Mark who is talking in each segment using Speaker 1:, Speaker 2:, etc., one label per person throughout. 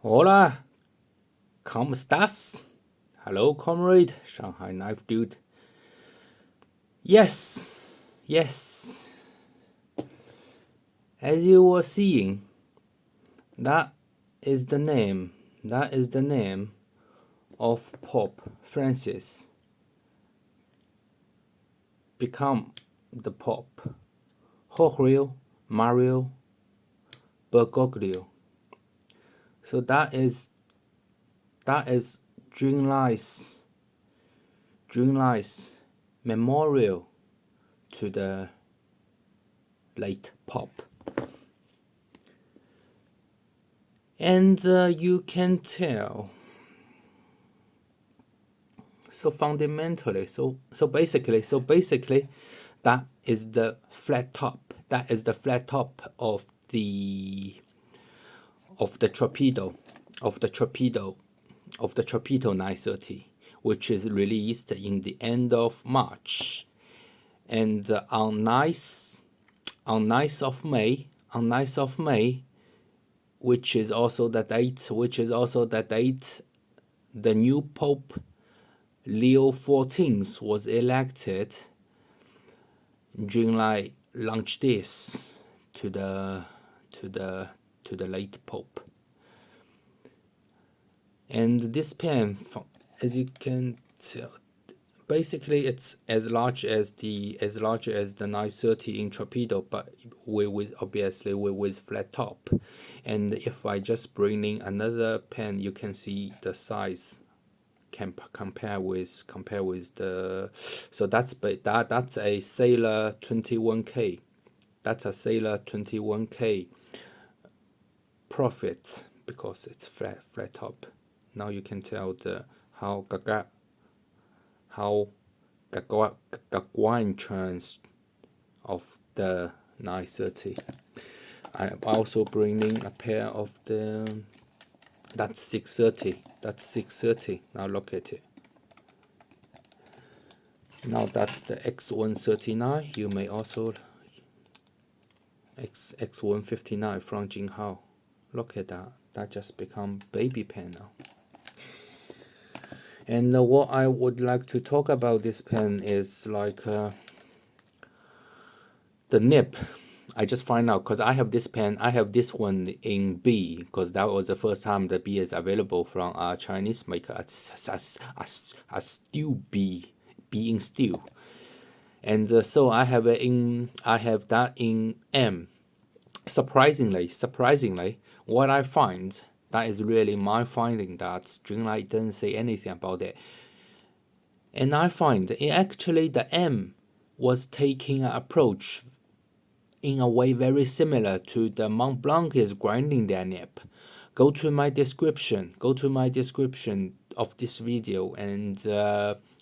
Speaker 1: Hola, ¿cómo estás? Hello, comrade, Shanghai knife dude. Yes. As you were seeing, that is the name. That is the name of Pope Francis. Become the Pope. Jorge Mario Bergoglio. So that is Junlai's memorial to the late Pope. And you can tell. So fundamentally, so basically, that is the flat top. That is the flat top of the torpedo, of the torpedo 930, which is released in the end of March, and on 9th of May, which is also the date the new Pope Leo XIV was elected. Junlai launched this to the late Pope. And this pen, as you can tell, basically it's as large as the 930 in torpedo, but obviously with flat top. And if I just bring in another pen, you can see the size can compare with the. So that's a Sailor 21K. That's a Sailor 21K profit because it's flat top. Now you can tell how Gagawine chance of the 930. I'm also bringing a pair of the. That's 630. Now look at it. Now that's the X139. You may also X159 from Jinhao. Look at that. That just become baby pen now. And what I would like to talk about this pen is like the nib. I just find out because I have this pen. I have this one in B because that was the first time the B is available from a Chinese maker. A steel B in steel, and so I have that in M. Surprisingly, what I find, that is really my finding, that Junlai doesn't say anything about it. And I find actually the M was taking an approach in a way very similar to the Mont Blanc is grinding their nib. Go to my description of this video and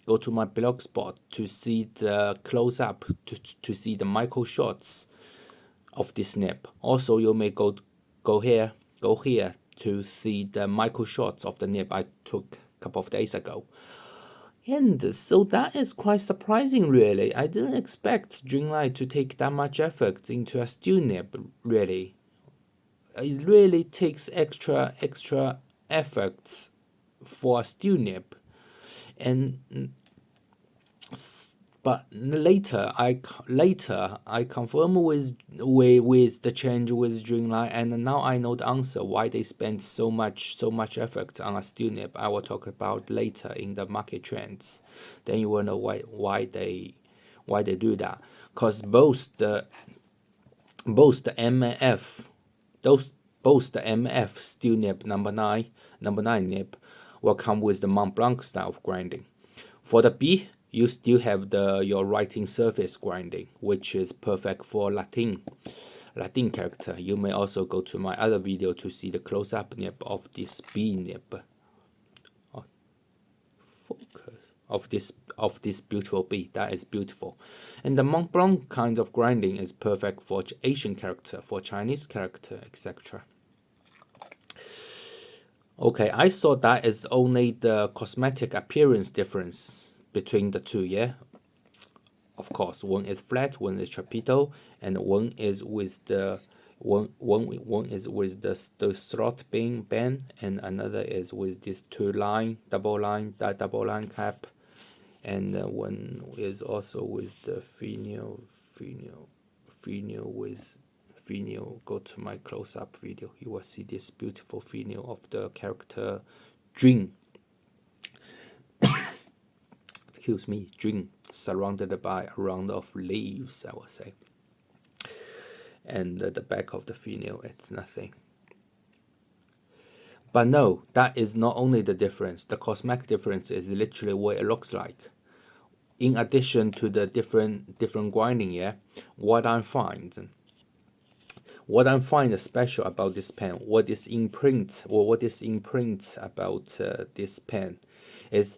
Speaker 1: go to my blog spot to see the close up, to see the micro shots of this nib. Also, you may go here to see the micro shots of the nib I took a couple of days ago. And so that is quite surprising, really. I didn't expect Junlai to take that much effort into a steel nib, really. It really takes extra efforts for a steel nib. But later I confirm with the change with Junlai, and now I know the answer why they spend so much effort on a steel nib. I will talk about later in the market trends. Then you will know why they do that. Because both the MF steel nib number 9 nib will come with the Mont Blanc style of grinding. For the B, you still have your writing surface grinding, which is perfect for Latin character. You may also go to my other video to see the close-up nib of this B nib. Focus of this beautiful B. That is beautiful. And the Mont Blanc kind of grinding is perfect for Asian character, for Chinese character, etc. Okay, I saw that is only the cosmetic appearance difference between the two, yeah. Of course, one is flat, one is torpedo, and one is with the One is with the slot band, and another is with this double line cap, and one is also with the finial with finial. Go to my close-up video, you will see this beautiful finial of the character Jun. Excuse me, Jun, surrounded by a round of leaves, I will say. And the back of the finial, it's nothing. But no, that is not only the difference. The cosmetic difference is literally what it looks like. In addition to the different grinding, yeah, what I find special about this pen, what is Imprint about this pen, is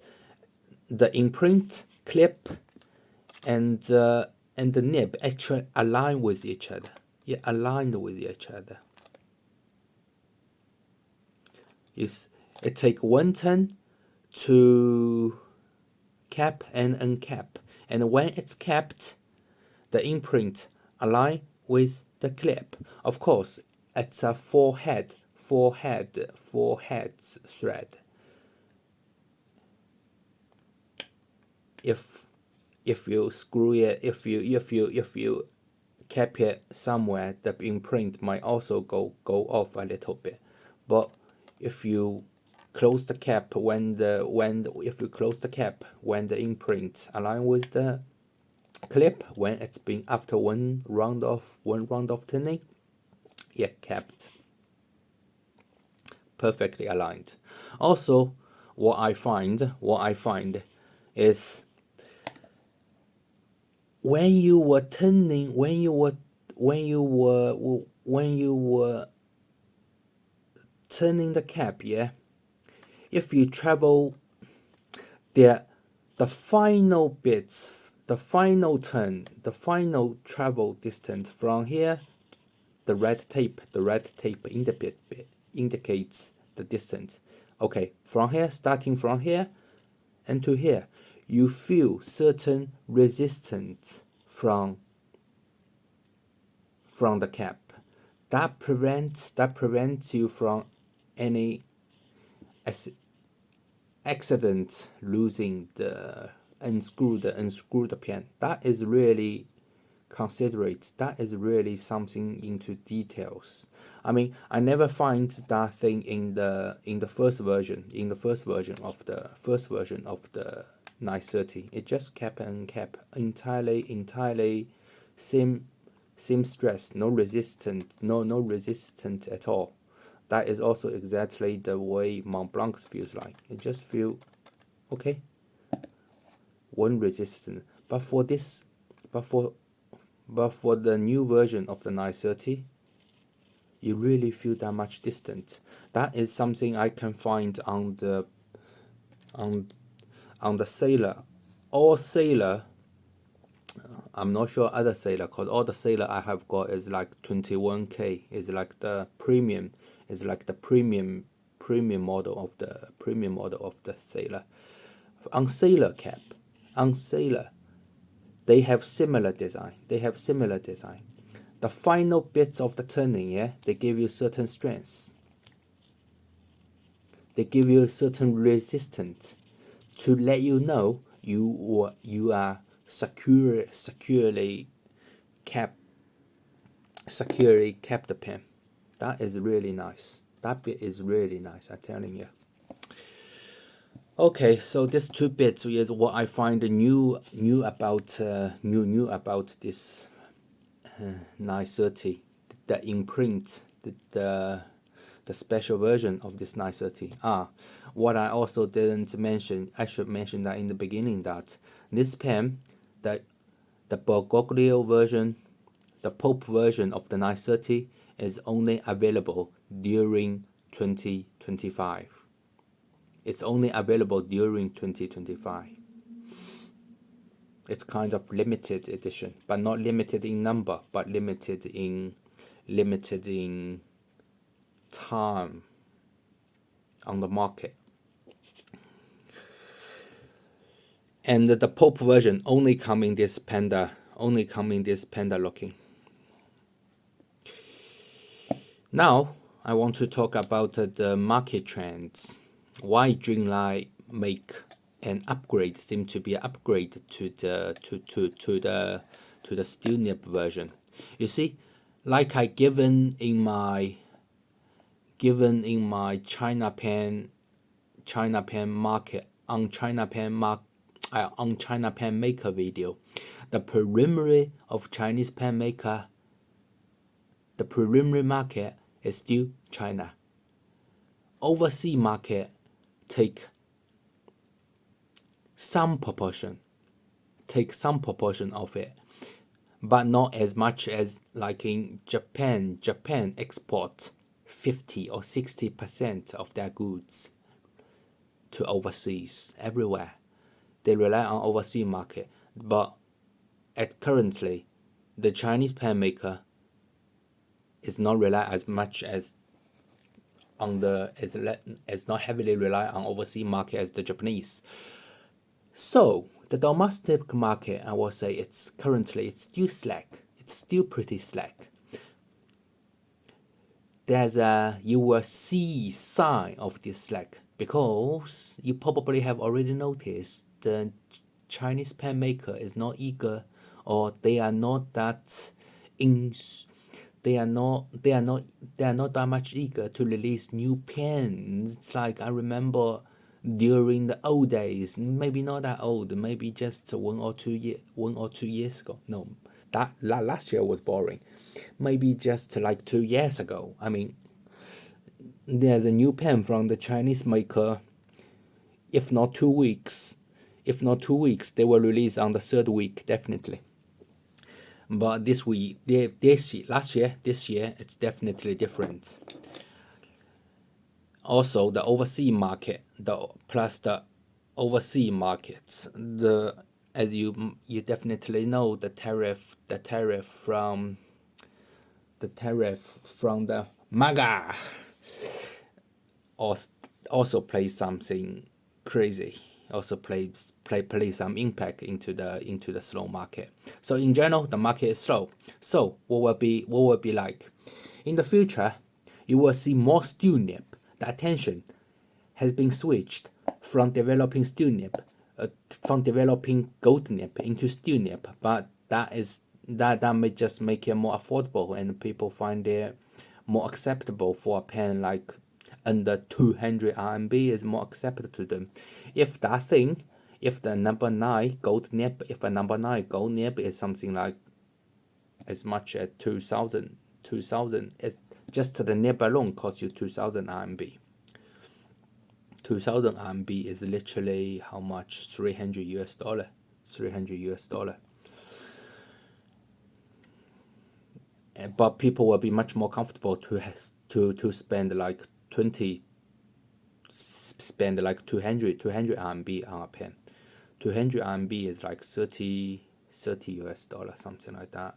Speaker 1: the Imprint clip and the nib actually align with each other. Yeah, aligned with each other. It take one turn to cap and uncap, and when it's capped, the imprint align with the clip. Of course, it's a four heads thread. If you screw it, if you cap it somewhere, the imprint might also go off a little bit. But if you close the cap when the imprint align with the clip, when it's been after one round of turning, it kept perfectly aligned. Also, what I find is when you were turning, when you were turning the cap, yeah, if you travel the final bits, the final turn, the final travel distance from here, the red tape indicates the distance. Okay, from here, starting from here and to here, you feel certain resistance from the cap. That prevents you from any accident losing the unscrew the pen. That is really considerate. That is really something into details. I mean, I never find that thing in the first version of the 930. It just cap and cap entirely same stress, no resistance at all. That is also exactly the way Mont Blanc feels like. It just feel okay, one resistance. But for the new version of the 930, you really feel that much distance. That is something I can find on the Sailor. All Sailor, I'm not sure other Sailor, because all the Sailor I have got is like 21K, is like the premium, model of the Sailor. On Sailor cap, they have similar design. The final bits of the turning, yeah, they give you certain strengths. They give you a certain resistance to let you know you are securely kept the pen. That is really nice. That bit is really nice, I'm telling you. Okay, so these two bits is what I find new about this 930, the imprint, the special version of this 930. What I also didn't mention, I should mention that in the beginning, that this pen, the Bergoglio version, the Pope version of the 930 is only available during 2025. It's only available during 2025. It's kind of limited edition, but not limited in number, but limited in time on the market. And the Pope version only come in this panda looking. Now I want to talk about the market trends. Why Junlai make an upgrade, seem to be an upgrade to the steel nib version. You see, like I given in my China pen market on China pen maker video, the preliminary of Chinese pen maker, the preliminary market is still China. Overseas market take some proportion of it, but not as much as like in Japan. Japan exports 50 or 60% of their goods to overseas everywhere. They rely on overseas market, but at currently, the Chinese pen maker is not rely as much as on the is not heavily rely on overseas market as the Japanese. So the domestic market, I will say it's still slack. It's still pretty slack. You will see sign of this slack because you probably have already noticed the Chinese pen maker is not eager, or they are not that that much eager to release new pens. It's like I remember during the old days, maybe not that old, maybe just 1 or 2 years ago. No, that last year was boring. Maybe just like 2 years ago. I mean, there's a new pen from the Chinese maker. If not 2 weeks, they will release on the third week definitely. But this year, this year, it's definitely different. Also, the overseas market, the overseas markets, as you definitely know, the tariff from the MAGA also plays something crazy. Also play some impact into the slow market. So in general, the market is slow. So what will be like in the future? You will see more steel nib. The attention has been switched from developing steel nib, from developing gold nib into steel nib. But that may just make it more affordable, and people find it more acceptable for a pen like under 200 RMB is more acceptable to them. If the number 9 gold nib, is something like as much as 2,000, it's just the nib alone costs you 2,000 RMB. 2,000 RMB is literally how much? $300. $300. But people will be much more comfortable to spend like 200 RMB on a pen. 200 RMB is like $30, something like that.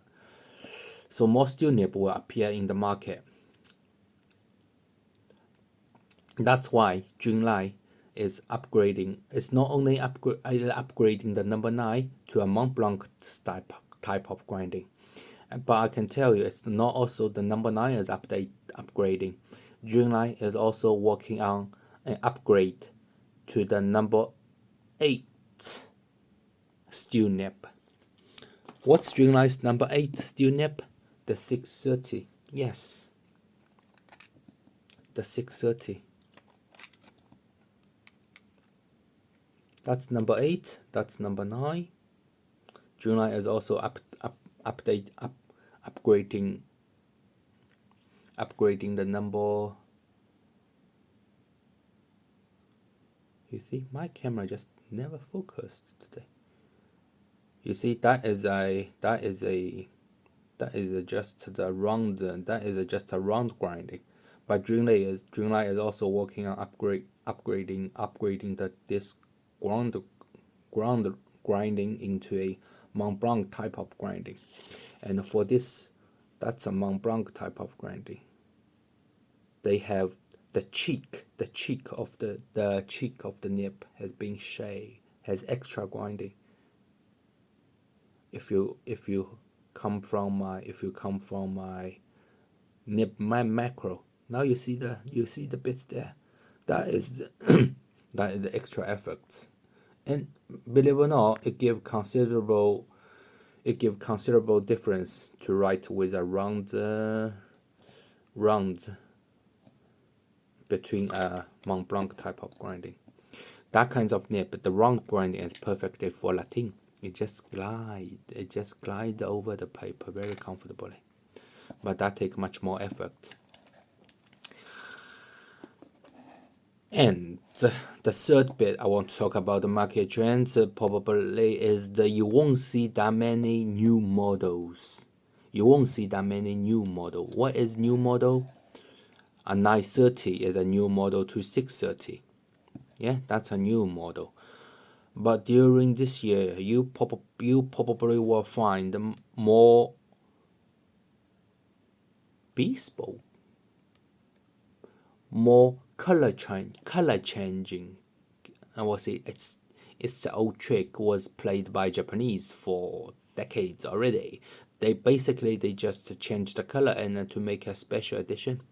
Speaker 1: So more steel nib will appear in the market. That's why Junlai is upgrading. It's not only upgrading the number 9 to a Mont Blanc type of grinding, but I can tell you it's not also the number 9 is upgrading. Junlai is also working on an upgrade to the number 8 steel nib. What's Junlai's number 8 steel nib? The 630. Yes, the 630. That's number 8. That's number 9. Junlai is also upgrading the number. You see, my camera just never focused today. You see, that is just a round grinding. But Junlai is also working on upgrading this ground grinding into a Mont Blanc type of grinding, and for this, that's a Mont Blanc type of grinding. They have the cheek of the nib has been shaved, has extra grinding. If you come from my Nib Macro. Now you see the bits there. That is that is the extra effects, and believe it or not, it gives considerable difference to write with a round between a Mont Blanc type of grinding. That kinds of nib, the round grinding is perfectly for Latin. It just glide over the paper very comfortably, but that takes much more effort. And the third bit I want to talk about the market trends probably is you won't see that many new models. You won't see that many new model. What is new model? A 930 is a new model to 630. Yeah, that's a new model. But during this year, you probably will find more bespoke, more color changing. I will say it's the old trick was played by Japanese for decades already. They just changed the color and to make a special edition.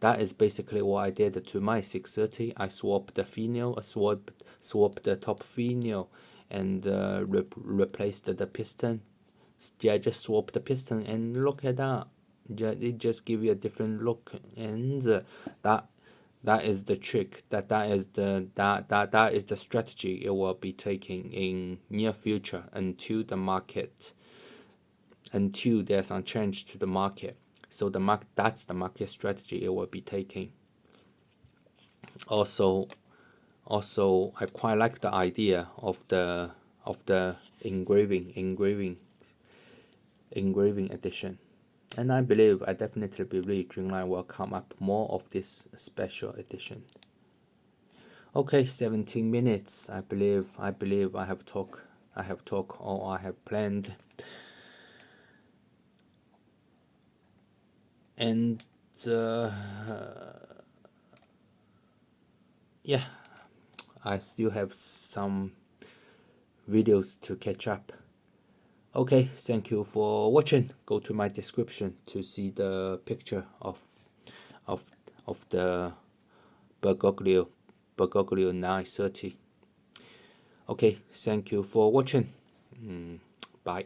Speaker 1: That is basically what I did to my 630. I swapped the finial, swapped the top finial, and replaced the piston. Yeah, just swap the piston and look at that. It just give you a different look, and that is the trick. That is the strategy it will be taking in near future until there's some change to the market. So that's the market strategy it will be taking. Also, I quite like the idea of the engraving edition. And I definitely believe Junlai will come up more of this special edition. Okay, 17 minutes. I believe I have talked all I have planned. And yeah, I still have some videos to catch up. Okay, thank you for watching. Go to my description to see the picture of the Bergoglio 930. Okay, thank you for watching. Bye.